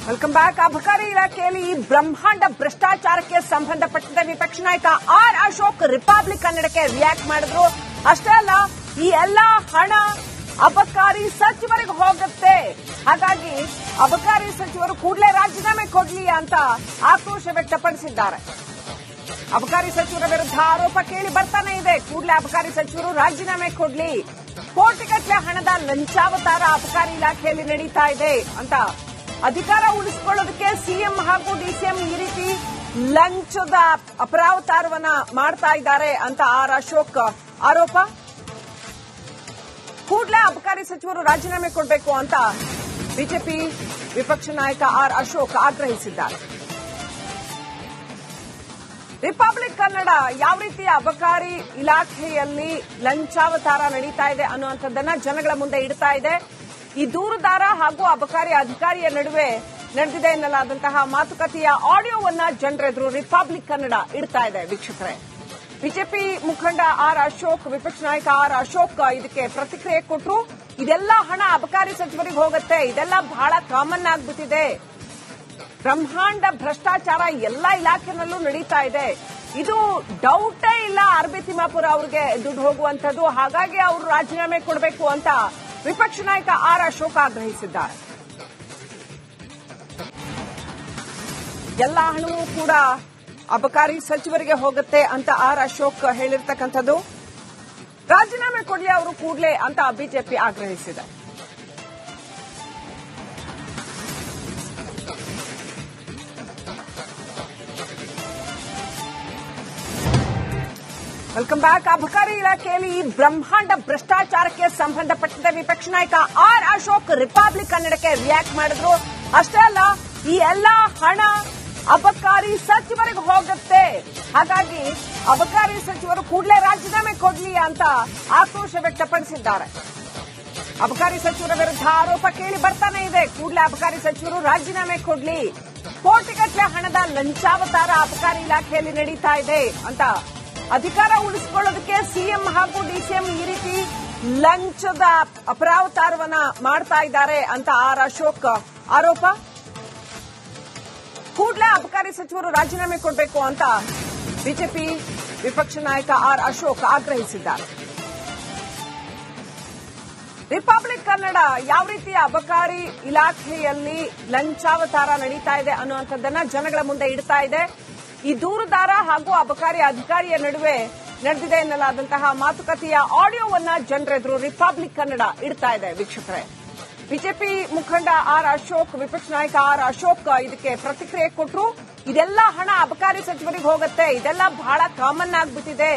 Welcome back. ಅಬಕಾರಿ ಇಲಾಖೆಯಲ್ಲಿ ಬ್ರಹ್ಮಾಂಡ ಭ್ರಷ್ಟಾಚಾರಕ್ಕೆ ಸಂಬಂಧಪಟ್ಟಂತೆ ವಿಪಕ್ಷ ನಾಯಕ ಆರ್ ಅಶೋಕ್ ರಿಪಬ್ಲಿಕ್ ಕನ್ನಡಕ್ಕೆ ರಿಯಾಕ್ಟ್ ಮಾಡಿದ್ರು. ಅಷ್ಟೇ ಅಲ್ಲ, ಈ ಎಲ್ಲಾ ಹಣ ಅಬಕಾರಿ ಸಚಿವರಿಗೆ ಹೋಗುತ್ತೆ, ಹಾಗಾಗಿ ಅಬಕಾರಿ ಸಚಿವರು ಕೂಡಲೇ ರಾಜೀನಾಮೆ ಕೊಡ್ಲಿ ಅಂತ ಆಕ್ರೋಶ ವ್ಯಕ್ತಪಡಿಸಿದ್ದಾರೆ. ಅಬಕಾರಿ ಸಚಿವರ ವಿರುದ್ಧ ಆರೋಪ ಕೇಳಿ ಬರ್ತಾನೆ ಇದೆ. ಕೂಡಲೇ ಅಬಕಾರಿ ಸಚಿವರು ರಾಜೀನಾಮೆ ಕೊಡ್ಲಿ, ಕೋಟಿಗಟ್ಟಲೆ ಹಣದ ಲಂಚಾವತಾರ ಅಬಕಾರಿ ಇಲಾಖೆಯಲ್ಲಿ ನಡೀತಾ ಇದೆ ಅಂತ ಅಧಿಕಾರ ಉಳಿಸಿಕೊಳ್ಳೋದಕ್ಕೆ ಸಿಎಂ ಹಾಗೂ ಡಿಸಿಎಂ ಈ ರೀತಿ ಲಂಚದ ಅಪರಾವತಾರವನ್ನ ಮಾಡ್ತಾ ಇದ್ದಾರೆ ಅಂತ ಆರ್ ಅಶೋಕ್ ಆರೋಪ. ಕೂಡಲೇ ಅಬಕಾರಿ ಸಚಿವರು ರಾಜೀನಾಮೆ ಕೊಡಬೇಕು ಅಂತ ಬಿಜೆಪಿ ವಿಪಕ್ಷ ನಾಯಕ ಆರ್ ಅಶೋಕ್ ಆಗ್ರಹಿಸಿದ್ದಾರೆ. ರಿಪಬ್ಲಿಕ್ ಕನ್ನಡ ಯಾವ ರೀತಿ ಅಬಕಾರಿ ಇಲಾಖೆಯಲ್ಲಿ ಲಂಚಾವತಾರ ನಡೀತಾ ಇದೆ ಅನ್ನುವಂಥದ್ದನ್ನ ಜನಗಳ ಮುಂದೆ ಇಡ್ತಾ ಇದೆ. ಈ ದೂರುದಾರ ಹಾಗೂ ಅಬಕಾರಿ ಅಧಿಕಾರಿಯ ನಡುವೆ ನಡೆದಿದೆ ಎನ್ನಲಾದಂತಹ ಮಾತುಕತೆಯ ಆಡಿಯೋವನ್ನ ಜನರೆದುರು ರಿಪಬ್ಲಿಕ್ ಕನ್ನಡ ಇಡ್ತಾ ಇದೆ. ವೀಕ್ಷಕರೇ, ಬಿಜೆಪಿ ಮುಖಂಡ ಆರ್ ಅಶೋಕ್, ವಿಪಕ್ಷ ನಾಯಕ ಆರ್ ಅಶೋಕ್ ಇದಕ್ಕೆ ಪ್ರತಿಕ್ರಿಯೆ ಕೊಟ್ಟರು. ಇದೆಲ್ಲ ಹಣ ಅಬಕಾರಿ ಸಚಿವರಿಗೆ ಹೋಗುತ್ತೆ, ಇದೆಲ್ಲ ಬಹಳ ಕಾಮನ್ ಆಗ್ಬಿಟ್ಟಿದೆ, ಬ್ರಹ್ಮಾಂಡ ಭ್ರಷ್ಟಾಚಾರ ಎಲ್ಲಾ ಇಲಾಖೆನಲ್ಲೂ ನಡೀತಾ ಇದೆ, ಇದು ಡೌಟೇ ಇಲ್ಲ ಆರ್ಬಿ ತಿಮ್ಮಾಪುರ ಅವರಿಗೆ ದುಡ್ಡು ಹೋಗುವಂತದ್ದು, ಹಾಗಾಗಿ ಅವರು ರಾಜೀನಾಮೆ ಕೊಡಬೇಕು ಅಂತ ವಿಪಕ್ಷ ನಾಯಕ ಆರ್ ಅಶೋಕ್ ಆಗ್ರಹಿಸಿದ್ದಾರೆ. ಎಲ್ಲ ಹಣವೂ ಕೂಡ ಅಬಕಾರಿ ಸಚಿವರಿಗೆ ಹೋಗುತ್ತೆ ಅಂತ ಆರ್ ಅಶೋಕ್ ಹೇಳಿರ್ತಕ್ಕಂಥದ್ದು. ರಾಜೀನಾಮೆ ಕೊಡಲಿ ಅವರು ಕೂಡಲೇ ಅಂತ ಬಿಜೆಪಿ ಆಗ್ರಹಿಸಿದೆ. Welcome back. ಅಬಕಾರಿ ಇಲಾಖೆಯಲ್ಲಿ ಬ್ರಹ್ಮಾಂಡ ಭ್ರಷ್ಟಾಚಾರಕ್ಕೆ ಸಂಬಂಧಪಟ್ಟಂತೆ ವಿಪಕ್ಷ ನಾಯಕ ಆರ್ ಅಶೋಕ್ ರಿಪಬ್ಲಿಕ್ ಕನ್ನಡಕ್ಕೆ ರಿಯಾಕ್ಟ್ ಮಾಡಿದ್ರು. ಅಷ್ಟೇ ಅಲ್ಲ, ಈ ಎಲ್ಲಾ ಹಣ ಅಬಕಾರಿ ಸಚಿವರಿಗೆ ಹೋಗುತ್ತೆ, ಹಾಗಾಗಿ ಅಬಕಾರಿ ಸಚಿವರು ಕೂಡಲೇ ರಾಜೀನಾಮೆ ಕೊಡ್ಲಿ ಅಂತ ಆಕ್ರೋಶ ವ್ಯಕ್ತಪಡಿಸಿದ್ದಾರೆ. ಅಬಕಾರಿ ಸಚಿವರ ವಿರುದ್ಧ ಆರೋಪ ಕೇಳಿ ಬರ್ತಾನೆ ಇದೆ. ಕೂಡಲೇ ಅಬಕಾರಿ ಸಚಿವರು ರಾಜೀನಾಮೆ ಕೊಡ್ಲಿ, ಕೋಟಿಗಟ್ಟಲೆ ಹಣದ ಲಂಚಾವತಾರ ಅಬಕಾರಿ ಇಲಾಖೆಯಲ್ಲಿ ನಡೀತಾ ಇದೆ ಅಂತ ಅಧಿಕಾರ ಉಳಿಸಿಕೊಳ್ಳೋದಕ್ಕೆ ಸಿಎಂ ಹಾಗೂ ಡಿಸಿಎಂ ಈ ರೀತಿ ಲಂಚದ ಅಪರಾವತಾರವನ್ನ ಮಾಡ್ತಾ ಇದ್ದಾರೆ ಅಂತ ಆರ್ ಅಶೋಕ್ ಆರೋಪ. ಕೂಡಲೇ ಅಬಕಾರಿ ಸಚಿವರು ರಾಜೀನಾಮೆ ಕೊಡಬೇಕು ಅಂತ ಬಿಜೆಪಿ ವಿಪಕ್ಷ ನಾಯಕ ಆರ್ ಅಶೋಕ್ ಆಗ್ರಹಿಸಿದ್ದಾರೆ. ರಿಪಬ್ಲಿಕ್ ಕನ್ನಡ ಯಾವ ರೀತಿ ಅಬಕಾರಿ ಇಲಾಖೆಯಲ್ಲಿ ಲಂಚಾವತಾರ ನಡೀತಾ ಇದೆ ಅನ್ನುವಂಥದ್ದನ್ನ ಜನಗಳ ಮುಂದೆ ಇಡ್ತಾ ಇದೆ. ಈ ದೂರುದಾರ ಹಾಗೂ ಅಬಕಾರಿ ಅಧಿಕಾರಿಯ ನಡುವೆ ನಡೆದಿದೆ ಎನ್ನಲಾದಂತಹ ಮಾತುಕತೆಯ ಆಡಿಯೋವನ್ನ ಜನರೆದುರು ರಿಪಬ್ಲಿಕ್ ಕನ್ನಡ ಇಡ್ತಾ ಇದೆ. ವೀಕ್ಷಕರೇ, ಬಿಜೆಪಿ ಮುಖಂಡ ಆರ್ ಅಶೋಕ್, ವಿಪಕ್ಷ ನಾಯಕ ಆರ್ ಅಶೋಕ್ ಇದಕ್ಕೆ ಪ್ರತಿಕ್ರಿಯೆ ಕೊಟ್ಟರು. ಇದೆಲ್ಲ ಹಣ ಅಬಕಾರಿ ಸಚಿವರಿಗೆ ಹೋಗುತ್ತೆ, ಇದೆಲ್ಲ ಬಹಳ ಕಾಮನ್ ಆಗ್ಬಿಟ್ಟಿದೆ,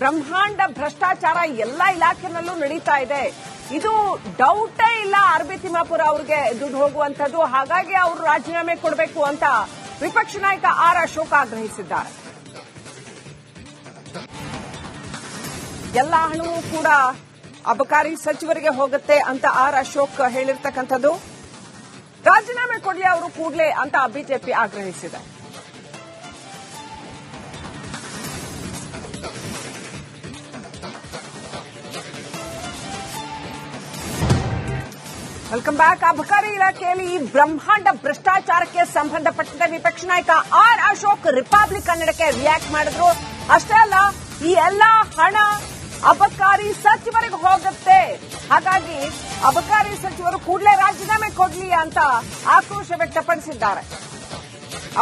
ಬ್ರಹ್ಮಾಂಡ ಭ್ರಷ್ಟಾಚಾರ ಎಲ್ಲಾ ಇಲಾಖೆನಲ್ಲೂ ನಡೀತಾ ಇದೆ, ಇದು ಡೌಟೇ ಇಲ್ಲ ಆರ್ಬಿ ತಿಮ್ಮಾಪುರ ಅವರಿಗೆ ದುಡ್ಡು ಹೋಗುವಂತದ್ದು, ಹಾಗಾಗಿ ಅವರು ರಾಜೀನಾಮೆ ಕೊಡಬೇಕು ಅಂತ ವಿಪಕ್ಷ ನಾಯಕ ಆರ್ ಅಶೋಕ್ ಆಗ್ರಹಿಸಿದ್ದಾರೆ. ಎಲ್ಲ ಹಣವೂ ಕೂಡ ಅಬಕಾರಿ ಸಚಿವರಿಗೆ ಹೋಗುತ್ತೆ ಅಂತ ಆರ್ ಅಶೋಕ್ ಹೇಳಿರ್ತಕ್ಕಂಥದ್ದು. ರಾಜೀನಾಮೆ ಕೊಡಲಿ ಅವರು ಕೂಡಲೇ ಅಂತ ಬಿಜೆಪಿ ಆಗ್ರಹಿಸಿದೆ. Welcome back. ಅಬಕಾರಿ ಇಲಾಖೆಯಲ್ಲಿ ಬ್ರಹ್ಮಾಂಡ ಭ್ರಷ್ಟಾಚಾರಕ್ಕೆ ಸಂಬಂಧಪಟ್ಟಂತೆ ವಿಪಕ್ಷ ನಾಯಕ ಆರ್ ಅಶೋಕ್ ರಿಪಬ್ಲಿಕ್ ಕನ್ನಡಕ್ಕೆ ರಿಯಾಕ್ಟ್ ಮಾಡಿದ್ರು. ಅಷ್ಟೇ ಅಲ್ಲ, ಈ ಎಲ್ಲಾ ಹಣ ಅಬಕಾರಿ ಸಚಿವರಿಗೆ ಹೋಗುತ್ತೆ, ಹಾಗಾಗಿ ಅಬಕಾರಿ ಸಚಿವರು ಕೂಡಲೇ ರಾಜೀನಾಮೆ ಕೊಡ್ಲಿ ಅಂತ ಆಕ್ರೋಶ ವ್ಯಕ್ತಪಡಿಸಿದ್ದಾರೆ.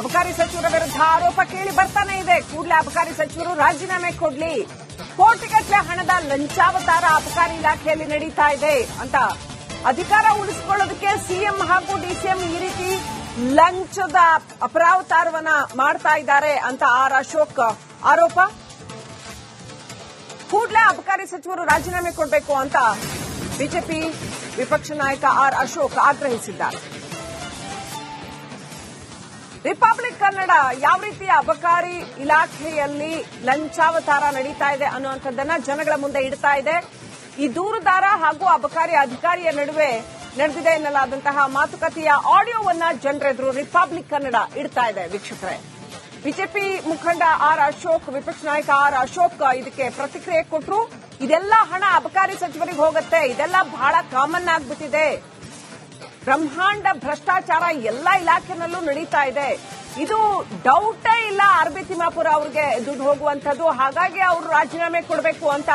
ಅಬಕಾರಿ ಸಚಿವರ ವಿರುದ್ಧ ಆರೋಪ ಕೇಳಿ ಬರ್ತಾನೆ ಇದೆ. ಕೂಡಲೇ ಅಬಕಾರಿ ಸಚಿವರು ರಾಜೀನಾಮೆ ಕೊಡ್ಲಿ, ಕೋಟಿಗಟ್ಟಲೆ ಹಣದ ಲಂಚಾವತಾರ ಅಬಕಾರಿ ಇಲಾಖೆಯಲ್ಲಿ ನಡೀತಾ ಇದೆ ಅಂತ ಅಧಿಕಾರ ಉಳಿಸಿಕೊಳ್ಳೋದಕ್ಕೆ ಸಿಎಂ ಹಾಗೂ ಡಿಸಿಎಂ ಈ ರೀತಿ ಲಂಚದ ಅಪರಾವತಾರವನ್ನ ಮಾಡ್ತಾ ಇದ್ದಾರೆ ಅಂತ ಆರ್ ಅಶೋಕ್ ಆರೋಪ. ಕೂಡಲೇ ಅಬಕಾರಿ ಸಚಿವರು ರಾಜೀನಾಮೆ ಕೊಡಬೇಕು ಅಂತ ಬಿಜೆಪಿ ವಿಪಕ್ಷ ನಾಯಕ ಆರ್ ಅಶೋಕ್ ಆಗ್ರಹಿಸಿದ್ದಾರೆ. ರಿಪಬ್ಲಿಕ್ ಕನ್ನಡ ಯಾವ ರೀತಿ ಅಬಕಾರಿ ಇಲಾಖೆಯಲ್ಲಿ ಲಂಚಾವತಾರ ನಡೀತಾ ಇದೆ ಅನ್ನುವಂಥದ್ದನ್ನ ಜನಗಳ ಮುಂದೆ ಇಡ್ತಾ ಇದೆ. ಈ ದೂರುದಾರ ಹಾಗೂ ಅಬಕಾರಿ ಅಧಿಕಾರಿಯ ನಡುವೆ ನಡೆದಿದೆ ಎನ್ನಲಾದಂತಹ ಮಾತುಕತೆಯ ಆಡಿಯೋವನ್ನ ಜನರೆದುರು ರಿಪಬ್ಲಿಕ್ ಕನ್ನಡ ಇಡ್ತಾ ಇದೆ. ವೀಕ್ಷಕರೇ, ಬಿಜೆಪಿ ಮುಖಂಡ ಆರ್ ಅಶೋಕ್, ವಿಪಕ್ಷ ನಾಯಕ ಆರ್ ಅಶೋಕ್ ಇದಕ್ಕೆ ಪ್ರತಿಕ್ರಿಯೆ ಕೊಟ್ಟರು. ಇದೆಲ್ಲ ಹಣ ಅಬಕಾರಿ ಸಚಿವರಿಗೆ ಹೋಗುತ್ತೆ, ಇದೆಲ್ಲ ಬಹಳ ಕಾಮನ್ ಆಗ್ಬಿಟ್ಟಿದೆ, ಬ್ರಹ್ಮಾಂಡ ಭ್ರಷ್ಟಾಚಾರ ಎಲ್ಲಾ ಇಲಾಖೆನಲ್ಲೂ ನಡೀತಾ ಇದೆ. ಇದು ಡೌಟೇ ಇಲ್ಲ ಆರ್ಬಿ ತಿಮ್ಮಾಪುರ ಅವ್ರಿಗೆ ದುಡ್ಡು ಹೋಗುವಂತದ್ದು. ಹಾಗಾಗಿ ಅವರು ರಾಜೀನಾಮೆ ಕೊಡಬೇಕು ಅಂತ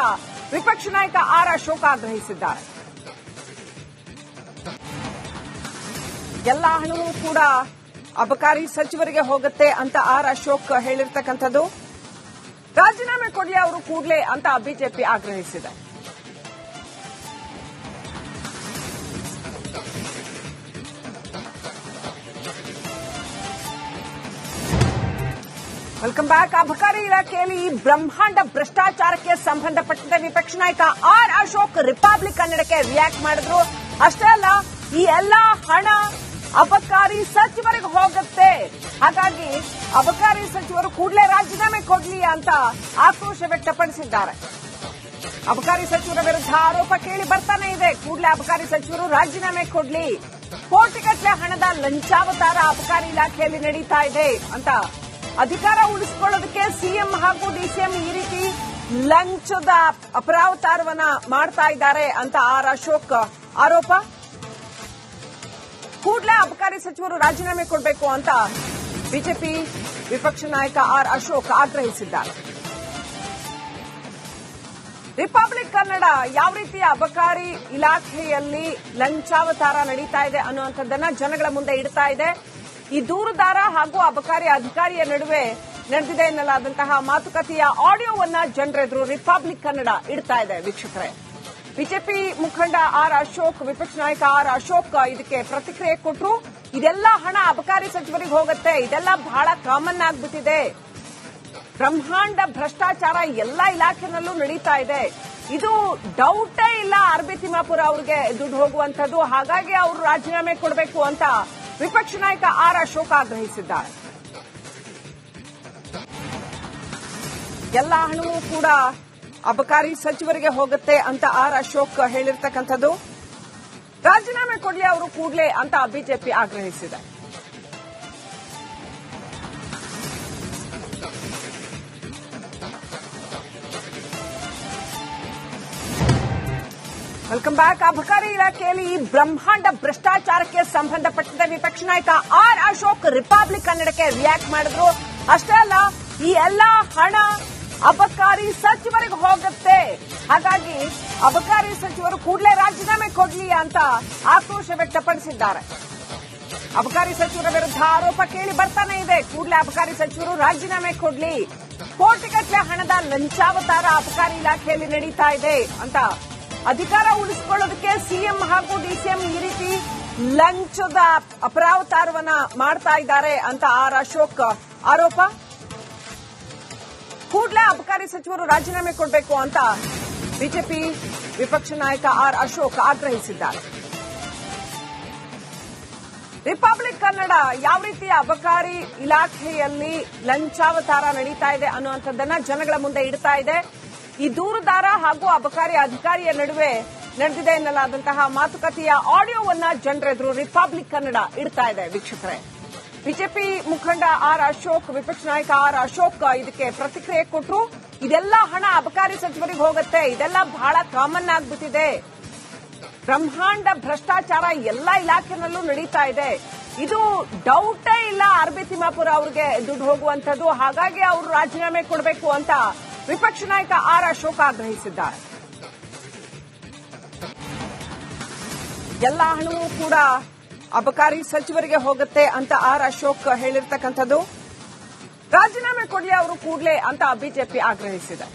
ವಿಪಕ್ಷ ನಾಯಕ ಆರ್ ಅಶೋಕ್ ಆಗ್ರಹಿಸಿದ್ದಾರೆ. ಎಲ್ಲ ಹಣವೂ ಕೂಡ ಅಬಕಾರಿ ಸಚಿವರಿಗೆ ಹೋಗುತ್ತೆ ಅಂತ ಆರ್ ಅಶೋಕ್ ಹೇಳಿರ್ತಕ್ಕಂಥದ್ದು. ರಾಜೀನಾಮೆ ಕೊಡಲಿ ಅವರು ಕೂಡಲೇ ಅಂತ ಬಿಜೆಪಿ ಆಗ್ರಹಿಸಿದೆ. Welcome back. ಅಬಕಾರಿ ಇಲಾಖೆಯಲ್ಲಿ ಈ ಬ್ರಹ್ಮಾಂಡ ಭ್ರಷ್ಟಾಚಾರಕ್ಕೆ ಸಂಬಂಧಪಟ್ಟಂತೆ ವಿಪಕ್ಷ ನಾಯಕ ಆರ್ ಅಶೋಕ್ ರಿಪಬ್ಲಿಕ್ ಕನ್ನಡಕ್ಕೆ ರಿಯಾಕ್ಟ್ ಮಾಡಿದ್ರು. ಅಷ್ಟೇ ಅಲ್ಲ, ಈ ಎಲ್ಲಾ ಹಣ ಅಬಕಾರಿ ಸಚಿವರಿಗೆ ಹೋಗುತ್ತೆ. ಹಾಗಾಗಿ ಅಬಕಾರಿ ಸಚಿವರು ಕೂಡಲೇ ರಾಜೀನಾಮೆ ಕೊಡ್ಲಿ ಅಂತ ಆಕ್ರೋಶ ವ್ಯಕ್ತಪಡಿಸಿದ್ದಾರೆ. ಅಬಕಾರಿ ಸಚಿವರ ವಿರುದ್ಧ ಆರೋಪ ಕೇಳಿ ಬರ್ತಾನೆ ಇದೆ. ಕೂಡಲೇ ಅಬಕಾರಿ ಸಚಿವರು ರಾಜೀನಾಮೆ ಕೊಡ್ಲಿ. ಕೋಟಿಗಟ್ಟಲೆ ಹಣದ ಲಂಚಾವತಾರ ಅಬಕಾರಿ ಇಲಾಖೆಯಲ್ಲಿ ನಡೀತಾ ಇದೆ ಅಂತ ಅಧಿಕಾರ ಉಳಿಸಿಕೊಳ್ಳೋದಕ್ಕೆ ಸಿಎಂ ಹಾಗೂ ಡಿಸಿಎಂ ಈ ರೀತಿ ಲಂಚದ ಅಪರಾವತಾರವನ್ನ ಮಾಡ್ತಾ ಇದ್ದಾರೆ ಅಂತ ಆರ್ ಅಶೋಕ್ ಆರೋಪ. ಕೂಡಲೇ ಅಬಕಾರಿ ಸಚಿವರು ರಾಜೀನಾಮೆ ಕೊಡಬೇಕು ಅಂತ ಬಿಜೆಪಿ ವಿಪಕ್ಷ ನಾಯಕ ಆರ್ ಅಶೋಕ್ ಆಗ್ರಹಿಸಿದ್ದಾರೆ. ರಿಪಬ್ಲಿಕ್ ಕನ್ನಡ ಯಾವ ರೀತಿ ಅಬಕಾರಿ ಇಲಾಖೆಯಲ್ಲಿ ಲಂಚಾವತಾರ ನಡೀತಾ ಇದೆ ಅನ್ನುವಂಥದ್ದನ್ನ ಜನಗಳ ಮುಂದೆ ಇಡ್ತಾ ಇದೆ. ಈ ದೂರುದಾರ ಹಾಗೂ ಅಬಕಾರಿ ಅಧಿಕಾರಿಯ ನಡುವೆ ನಡೆದಿದೆ ಎನ್ನಲಾದಂತಹ ಮಾತುಕತೆಯ ಆಡಿಯೋವನ್ನ ಜನರೆದುರು ರಿಪಬ್ಲಿಕ್ ಕನ್ನಡ ಇಡ್ತಾ ಇದೆ. ವೀಕ್ಷಕರೇ, ಬಿಜೆಪಿ ಮುಖಂಡ ಆರ್ ಅಶೋಕ್, ವಿಪಕ್ಷ ನಾಯಕ ಆರ್ ಅಶೋಕ್ ಇದಕ್ಕೆ ಪ್ರತಿಕ್ರಿಯೆ ಕೊಟ್ಟರು. ಇದೆಲ್ಲ ಹಣ ಅಬಕಾರಿ ಸಚಿವರಿಗೆ ಹೋಗುತ್ತೆ, ಇದೆಲ್ಲ ಬಹಳ ಕಾಮನ್ ಆಗ್ಬಿಟ್ಟಿದೆ. ಬ್ರಹ್ಮಾಂಡ ಭ್ರಷ್ಟಾಚಾರ ಎಲ್ಲಾ ಇಲಾಖೆನಲ್ಲೂ ನಡೀತಾ ಇದೆ. ಇದು ಡೌಟೇ ಇಲ್ಲ ಆರ್ಬಿ ತಿಮ್ಮಾಪುರ ಅವ್ರಿಗೆ ದುಡ್ಡು ಹೋಗುವಂತದ್ದು. ಹಾಗಾಗಿ ಅವರು ರಾಜೀನಾಮೆ ಕೊಡಬೇಕು ಅಂತ ವಿಪಕ್ಷ ನಾಯಕ ಆರ್ ಅಶೋಕ್ ಆಗ್ರಹಿಸಿದ್ದಾರೆ. ಎಲ್ಲ ಹಣವೂ ಕೂಡ ಅಬಕಾರಿ ಸಚಿವರಿಗೆ ಹೋಗುತ್ತೆ ಅಂತ ಆರ್ ಅಶೋಕ್ ಹೇಳಿರ್ತಕ್ಕಂಥದ್ದು. ರಾಜೀನಾಮೆ ಕೊಡಲಿ ಅವರು ಕೂಡಲೇ ಅಂತ ಬಿಜೆಪಿ ಆಗ್ರಹಿಸಿದೆ. Welcome back. ಅಬಕಾರಿ ಇಲಾಖೆಯಲ್ಲಿ ಈ ಬ್ರಹ್ಮಾಂಡ ಭ್ರಷ್ಟಾಚಾರಕ್ಕೆ ಸಂಬಂಧಪಟ್ಟಂತೆ ವಿಪಕ್ಷ ನಾಯಕ ಆರ್ ಅಶೋಕ್ ರಿಪಬ್ಲಿಕ್ ಕನ್ನಡಕ್ಕೆ ರಿಯಾಕ್ಟ್ ಮಾಡಿದ್ರು. ಅಷ್ಟೇ ಅಲ್ಲ, ಈ ಎಲ್ಲಾ ಹಣ ಅಬಕಾರಿ ಸಚಿವರಿಗೆ ಹೋಗುತ್ತೆ. ಹಾಗಾಗಿ ಅಬಕಾರಿ ಸಚಿವರು ಕೂಡಲೇ ರಾಜೀನಾಮೆ ಕೊಡ್ಲಿ ಅಂತ ಆಕ್ರೋಶ ವ್ಯಕ್ತಪಡಿಸಿದ್ದಾರೆ. ಅಬಕಾರಿ ಸಚಿವರ ವಿರುದ್ಧ ಆರೋಪ ಕೇಳಿ ಬರ್ತಾನೆ ಇದೆ. ಕೂಡಲೇ ಅಬಕಾರಿ ಸಚಿವರು ರಾಜೀನಾಮೆ ಕೊಡ್ಲಿ. ಕೋಟಿಗಟ್ಟಲೆ ಹಣದ ಲಂಚಾವತಾರ ಅಬಕಾರಿ ಇಲಾಖೆಯಲ್ಲಿ ನಡೀತಾ ಇದೆ ಅಂತ ಅಧಿಕಾರ ಉಳಿಸಿಕೊಳ್ಳೋದಕ್ಕೆ ಸಿಎಂ ಹಾಗೂ ಡಿಸಿಎಂ ಈ ರೀತಿ ಲಂಚದ ಅಪರಾವತಾರವನ್ನ ಮಾಡ್ತಾ ಇದ್ದಾರೆ ಅಂತ ಆರ್ ಅಶೋಕ್ ಆರೋಪ. ಕೂಡಲೇ ಅಬಕಾರಿ ಸಚಿವರು ರಾಜೀನಾಮೆ ಕೊಡಬೇಕು ಅಂತ ಬಿಜೆಪಿ ವಿಪಕ್ಷ ನಾಯಕ ಆರ್ ಅಶೋಕ್ ಆಗ್ರಹಿಸಿದ್ದಾರೆ. ರಿಪಬ್ಲಿಕ್ ಕನ್ನಡ ಯಾವ ರೀತಿ ಅಬಕಾರಿ ಇಲಾಖೆಯಲ್ಲಿ ಲಂಚಾವತಾರ ನಡೀತಾ ಇದೆ ಅನ್ನುವಂಥದ್ದನ್ನ ಜನಗಳ ಮುಂದೆ ಇಡ್ತಾ ಇದೆ. ಈ ದೂರುದಾರ ಹಾಗೂ ಅಬಕಾರಿ ಅಧಿಕಾರಿಯ ನಡುವೆ ನಡೆದಿದೆ ಎನ್ನಲಾದಂತಹ ಮಾತುಕತೆಯ ಆಡಿಯೋವನ್ನ ಜನರೆದುರು ರಿಪಬ್ಲಿಕ್ ಕನ್ನಡ ಇಡ್ತಾ ಇದೆ. ವೀಕ್ಷಕರೇ, ಬಿಜೆಪಿ ಮುಖಂಡ ಆರ್ ಅಶೋಕ್, ವಿಪಕ್ಷ ನಾಯಕ ಆರ್ ಅಶೋಕ್ ಇದಕ್ಕೆ ಪ್ರತಿಕ್ರಿಯೆ ಕೊಟ್ಟರು. ಇದೆಲ್ಲ ಹಣ ಅಬಕಾರಿ ಸಚಿವರಿಗೆ ಹೋಗುತ್ತೆ, ಇದೆಲ್ಲ ಬಹಳ ಕಾಮನ್ ಆಗ್ಬಿಟ್ಟಿದೆ. ಬ್ರಹ್ಮಾಂಡ ಭ್ರಷ್ಟಾಚಾರ ಎಲ್ಲಾ ಇಲಾಖೆನಲ್ಲೂ ನಡೀತಾ ಇದೆ. ಇದು ಡೌಟೇ ಇಲ್ಲ ಆರ್ಬಿ ತಿಮ್ಮಾಪುರ ಅವ್ರಿಗೆ ದುಡ್ಡು ಹೋಗುವಂತದ್ದು. ಹಾಗಾಗಿ ಅವರು ರಾಜೀನಾಮೆ ಕೊಡಬೇಕು ಅಂತ ವಿಪಕ್ಷ ನಾಯಕ ಆರ್ ಅಶೋಕ್ ಆಗ್ರಹಿಸಿದ್ದಾರೆ. ಎಲ್ಲ ಹಣವೂ ಕೂಡ ಅಬಕಾರಿ ಸಚಿವರಿಗೆ ಹೋಗುತ್ತೆ ಅಂತ ಆರ್ ಅಶೋಕ್ ಹೇಳಿರ್ತಕ್ಕಂಥದ್ದು. ರಾಜೀನಾಮೆ ಕೊಡಲಿ ಅವರು ಕೂಡಲೇ ಅಂತ ಬಿಜೆಪಿ ಆಗ್ರಹಿಸಿದೆ.